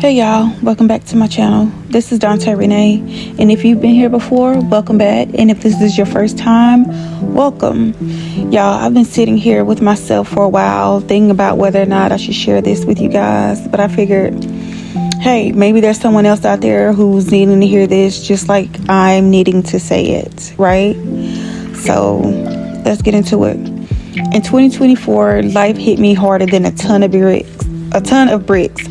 Hey y'all, welcome back to my channel. This is Dante Renee, and if you've been here before, welcome back, and if this is your first time, welcome. Y'all, I've been sitting here with myself for a while thinking about whether or not I should share this with you guys, but I figured, hey, maybe there's someone else out there who's needing to hear this just like I'm needing to say it, right? So let's get into it. In 2024, life hit me harder than a ton of bricks,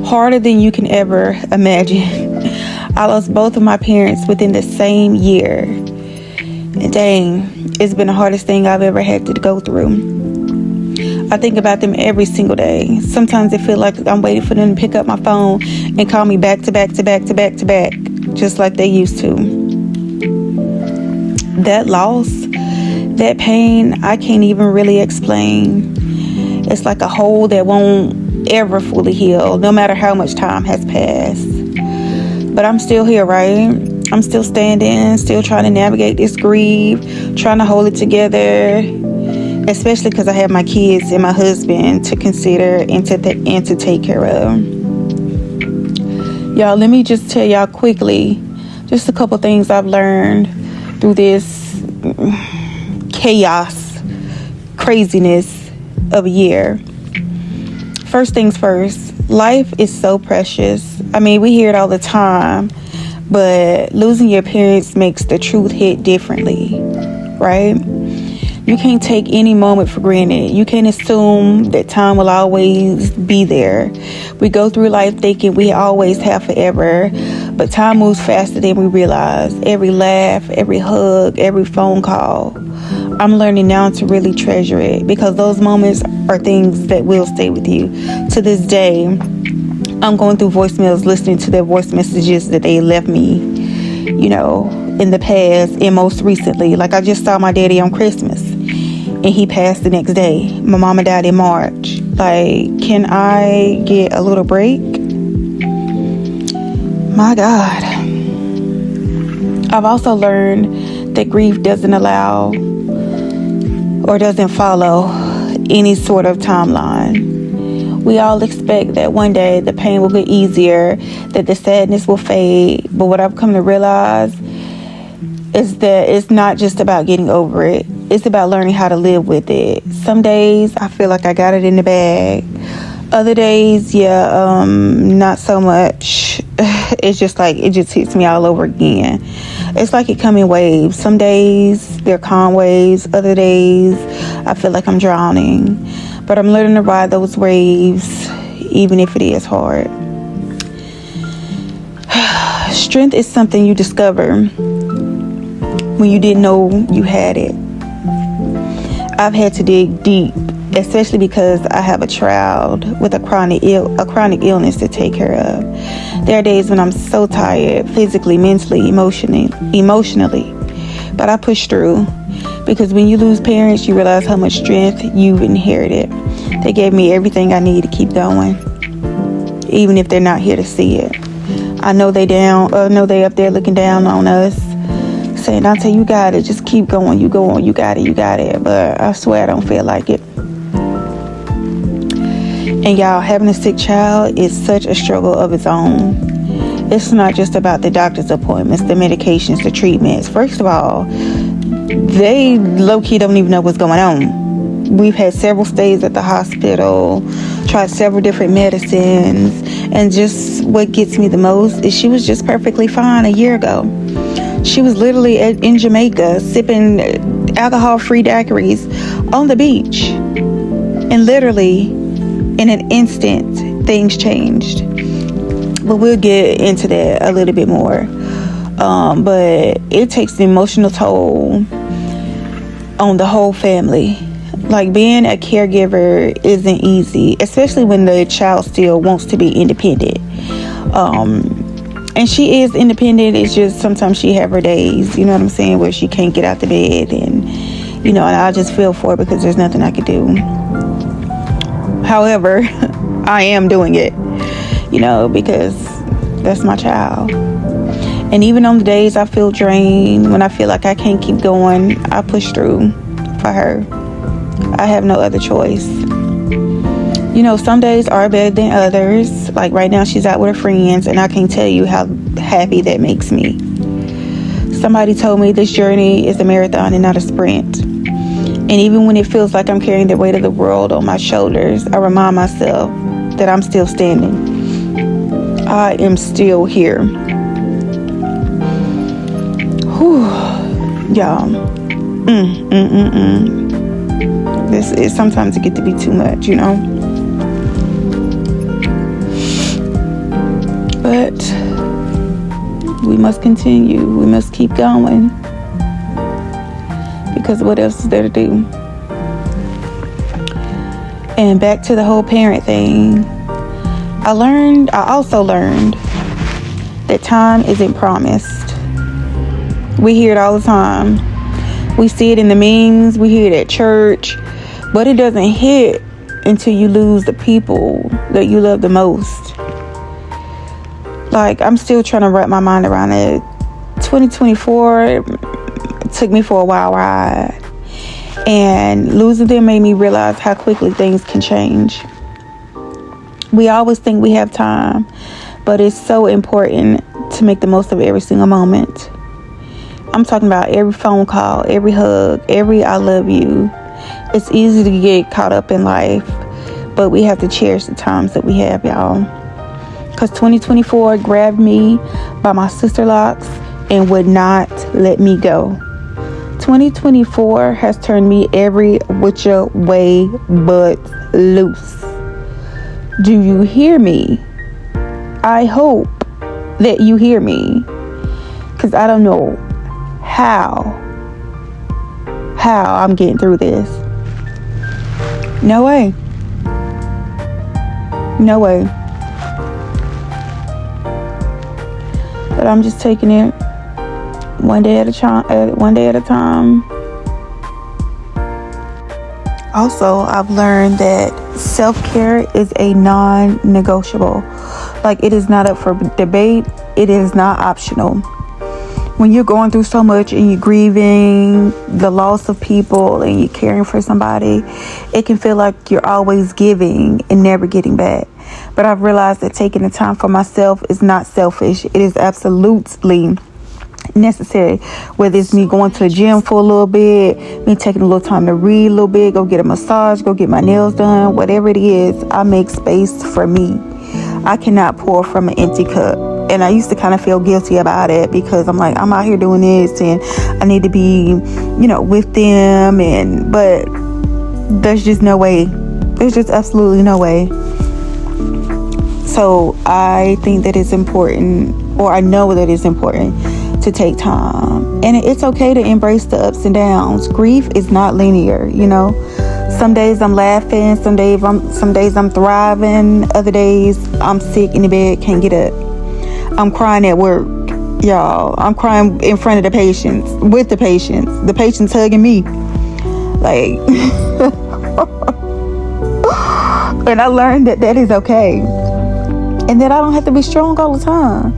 harder than you can ever imagine. I lost both of my parents within the same year. And dang, it's been the hardest thing I've ever had to go through. I think about them every single day. Sometimes it feels like I'm waiting for them to pick up my phone and call me back to back, just like they used to. That loss, that pain, I can't even really explain. It's like a hole that won't ever fully heal, no matter how much time has passed. But I'm still here, right? I'm still standing, still trying to navigate this grief, trying to hold it together, especially because I have my kids and my husband to consider and to take care of. Y'all, let me just tell y'all quickly just a couple things I've learned through this chaos, craziness of a year. First things first, life is so precious. I mean, we hear it all the time, but losing your parents makes the truth hit differently, right? You can't take any moment for granted. You can't assume that time will always be there. We go through life thinking we always have forever, but time moves faster than we realize. Every laugh, every hug, every phone call. I'm learning now to really treasure it because those moments are things that will stay with you. To this day, I'm going through voicemails, listening to their voice messages that they left me, in the past and most recently. Like, I just saw my daddy on Christmas and he passed the next day. My mama died in March. Like, can I get a little break? My God. I've also learned that grief doesn't allow or doesn't follow any sort of timeline. We all expect that one day the pain will get easier, that the sadness will fade. But what I've come to realize is that it's not just about getting over it. It's about learning how to live with it. Some days I feel like I got it in the bag. Other days, not so much. It's just like, it just hits me all over again. It's like it come in waves. Some days they're calm waves. Other days I feel like I'm drowning. But I'm learning to ride those waves, even if it is hard. Strength is something you discover when you didn't know you had it. I've had to dig deep, especially because I have a child with a chronic illness to take care of. There are days when I'm so tired, physically, mentally, emotionally, but I push through, because when you lose parents, you realize how much strength you've inherited. They gave me everything I need to keep going, even if they're not here to see it. I know they up there looking down on us, saying, Dante, you got it, just keep going, you got it, but I swear I don't feel like it. And y'all, having a sick child is such a struggle of its own. It's not just about the doctor's appointments, the medications, the treatments. First of all, they low-key don't even know what's going on. We've had several stays at the hospital, tried several different medicines, and just what gets me the most is she was just perfectly fine a year ago. She was literally in Jamaica sipping alcohol-free daiquiris on the beach. And literally, in an instant, things changed. But we'll get into that a little bit more. But it takes an emotional toll on the whole family. Like, being a caregiver isn't easy, especially when the child still wants to be independent. And she is independent. It's just sometimes she have her days, you know what I'm saying, where she can't get out the bed. And, and I just feel for her because there's nothing I could do. However, I am doing it, because that's my child. And even on the days I feel drained, when I feel like I can't keep going, I push through for her. I have no other choice. Some days are better than others. Like right now, she's out with her friends, and I can't tell you how happy that makes me. Somebody told me this journey is a marathon and not a sprint. And even when it feels like I'm carrying the weight of the world on my shoulders, I remind myself that I'm still standing. I am still here. Whew. Y'all. This is sometimes it get to be too much, But we must continue. We must keep going. Because what else is there to do? And back to the whole parent thing. I also learned that time isn't promised. We hear it all the time. We see it in the memes, we hear it at church, but it doesn't hit until you lose the people that you love the most. Like, I'm still trying to wrap my mind around it. 2024 took me for a wild ride. And losing them made me realize how quickly things can change. We always think we have time, but it's so important to make the most of every single moment. I'm talking about every phone call, every hug, every I love you. It's easy to get caught up in life, but we have to cherish the times that we have, y'all. Because 2024 grabbed me by my sister locks and would not let me go. 2024 has turned me every which way but loose. Do you hear me? I hope that you hear me. Because I don't know how I'm getting through this. No way. But I'm just taking it one day at a time. Also, I've learned that self-care is a non-negotiable. Like, it is not up for debate. It is not optional. When you're going through so much and you're grieving the loss of people and you're caring for somebody, it can feel like you're always giving and never getting back. But I've realized that taking the time for myself is not selfish. It is absolutely necessary. Whether it's me going to the gym for a little bit, me taking a little time to read a little bit, go get a massage, go get my nails done, whatever it is, I make space for me. I cannot pour from an empty cup. And I used to kind of feel guilty about it because I'm like, I'm out here doing this and I need to be, with them. But there's just no way. There's just absolutely no way. So I think that it's important, or I know that it's important to take time. And it's okay to embrace the ups and downs. Grief is not linear, Some days I'm laughing, some days I'm thriving, other days I'm sick in the bed, can't get up. I'm crying at work, y'all. I'm crying in front of the patients, with the patients hugging me. Like, and I learned that is okay. And that I don't have to be strong all the time.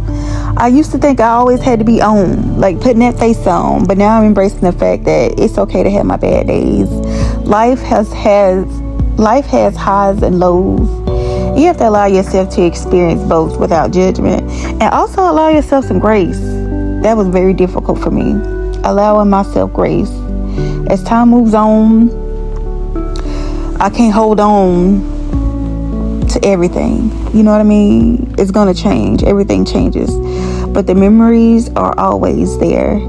I used to think I always had to be on, like putting that face on, but now I'm embracing the fact that it's okay to have my bad days. Life has highs and lows. You have to allow yourself to experience both without judgment, and also allow yourself some grace. That was very difficult for me, allowing myself grace. As time moves on, I can't hold on to everything. You know what I mean? It's gonna change. Everything changes, but the memories are always there.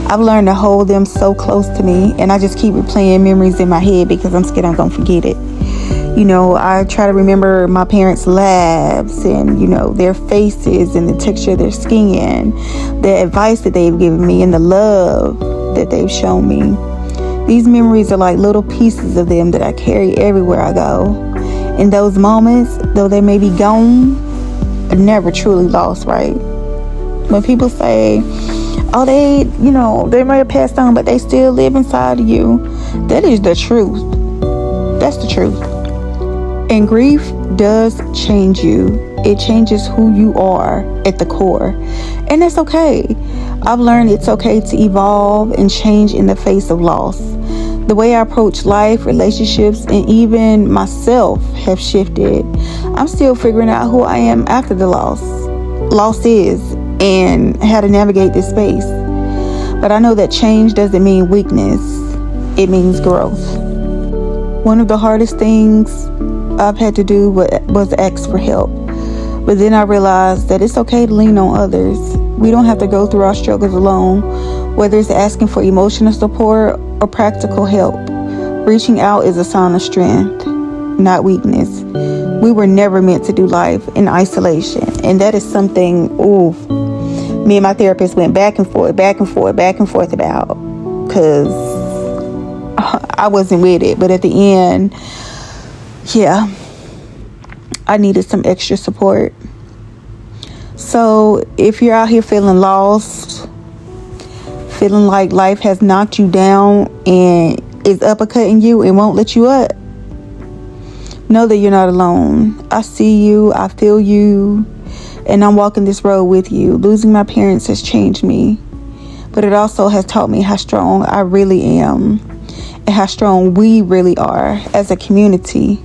I've learned to hold them so close to me, and I just keep replaying memories in my head because I'm scared I'm gonna forget it. I try to remember my parents' laughs and, their faces and the texture of their skin, the advice that they've given me and the love that they've shown me. These memories are like little pieces of them that I carry everywhere I go. In those moments, though they may be gone, are never truly lost, right? When people say, oh, they may have passed on, but they still live inside of you, that is the truth. That's the truth. And grief does change you. It changes who you are at the core. And that's okay. I've learned it's okay to evolve and change in the face of loss. The way I approach life, relationships, and even myself have shifted. I'm still figuring out who I am after the loss. Loss is, and how to navigate this space. But I know that change doesn't mean weakness. It means growth. One of the hardest things I've had to do was ask for help. But then I realized that it's okay to lean on others. We don't have to go through our struggles alone, whether it's asking for emotional support or practical help. Reaching out is a sign of strength, not weakness. We were never meant to do life in isolation. And that is something, me and my therapist went back and forth about, because I wasn't with it. But at the end, yeah, I needed some extra support. So if you're out here feeling lost, feeling like life has knocked you down and is uppercutting you and won't let you up, know that you're not alone. I see you, I feel you, and I'm walking this road with you. Losing my parents has changed me, but it also has taught me how strong I really am and how strong we really are as a community.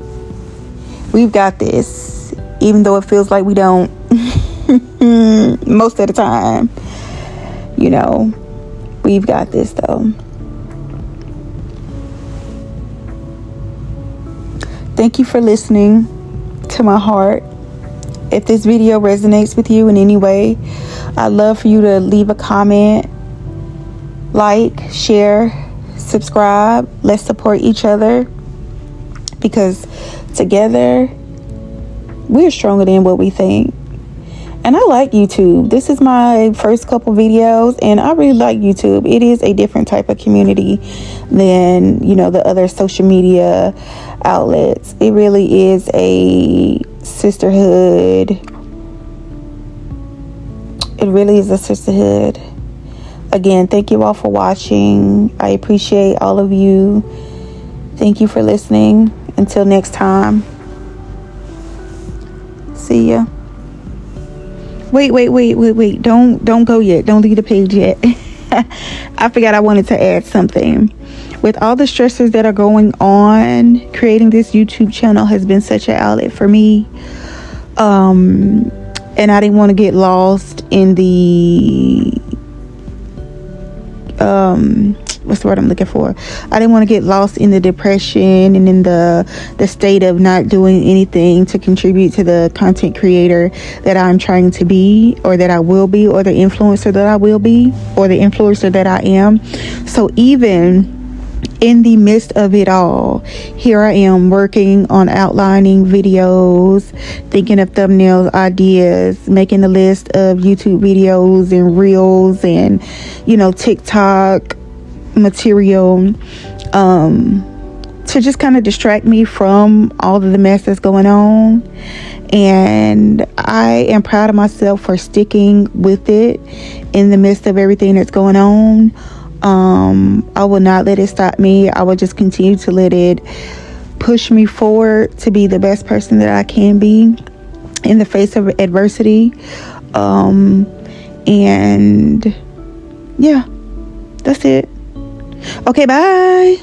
We've got this, even though it feels like we don't most of the time. We've got this though. Thank you for listening to my heart. If this video resonates with you in any way, I'd love for you to leave a comment, like, share, subscribe. Let's support each other, because together we're stronger than what we think. And I like YouTube. This is my first couple videos, and I really like YouTube. It is a different type of community than, the other social media outlets. It really is a sisterhood. It really is a sisterhood. Again, thank you all for watching. I appreciate all of you. Thank you for listening. Until next time. See ya. Wait. Don't go yet. Don't leave the page yet. I forgot I wanted to add something. With all the stressors that are going on, creating this YouTube channel has been such an outlet for me. And I didn't want to get lost in the what's the word I'm looking for? I didn't want to get lost in the depression and in the state of not doing anything to contribute to the content creator that I'm trying to be, or that I will be, or the influencer that I will be, or the influencer that I am. So even in the midst of it all, here I am working on outlining videos, thinking of thumbnail ideas, making a list of YouTube videos and reels and, TikTok material, to just kind of distract me from all of the mess that's going on. And I am proud of myself for sticking with it in the midst of everything that's going on. I will not let it stop me. I will just continue to let it push me forward to be the best person that I can be in the face of adversity. And yeah, that's it. Okay, bye.